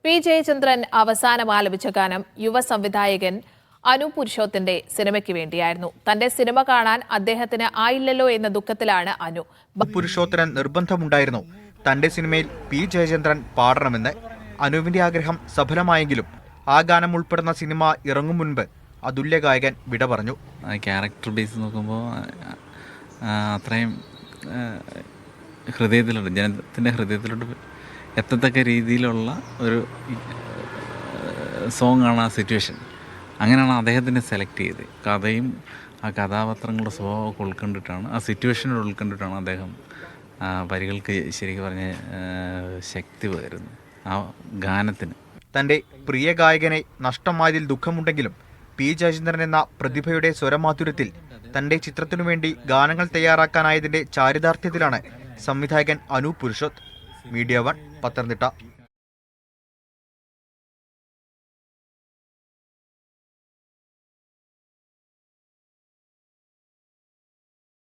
P Jayachandran അവസാനം ആലപിച്ച ഗാനം യുവ സംവിധായകൻ അനു പുരുഷോത്തിന്റെ സിനിമയ്ക്ക് വേണ്ടിയായിരുന്നു. തന്റെ സിനിമ കാണാൻ അദ്ദേഹത്തിന് ആയില്ലല്ലോ എന്ന ദുഃഖത്തിലാണ് അനു. പുരുഷോത്തരൻ നിർബന്ധമുണ്ടായിരുന്നു തന്റെ സിനിമയിൽ പി ജയചന്ദ്രൻ പാടണമെന്ന്. അനുവിന്റെ ആഗ്രഹം സഫലമായെങ്കിലും ആ ഗാനം ഉൾപ്പെടുന്ന സിനിമ ഇറങ്ങും മുൻപ് അതുല്യ ഗായകൻ വിട പറഞ്ഞു. ക്യാരക്ടർ ബേസ് നോക്കുമ്പോൾ അത്രയും ഹൃദയത്തിലോട്ട്, ജനത്തിൻ്റെ ഹൃദയത്തിലോട്ട് എത്തത്തക്ക രീതിയിലുള്ള ഒരു സോങ്ങാണ് ആ സിറ്റുവേഷൻ. അങ്ങനെയാണ് അദ്ദേഹത്തിനെ സെലക്ട് ചെയ്ത്. കഥയും ആ കഥാപാത്രങ്ങളുടെ സ്വഭാവമൊക്കെ ഉൾക്കൊണ്ടിട്ടാണ്, ആ സിറ്റുവേഷനോട് ഉൾക്കൊണ്ടിട്ടാണ് അദ്ദേഹം വരികൾക്ക് ശരിക്കും പറഞ്ഞ ശക്തി പകരുന്നത് ആ ഗാനത്തിന്. തന്റെ പ്രിയ ഗായകനെ നഷ്ടമായതിൽ ദുഃഖമുണ്ടെങ്കിലും പി ജയചന്ദ്രൻ എന്ന പ്രതിഭയുടെ സ്വരമാധുര്യത്തിൽ തന്റെ ചിത്രത്തിനു വേണ്ടി ഗാനങ്ങൾ തയ്യാറാക്കാനായതിന്റെ ചാരിതാർത്ഥ്യത്തിലാണ് സംവിധായകൻ അനു പുരുഷോത്ത്. മീഡിയ 1 പത്തനംതിട്ട.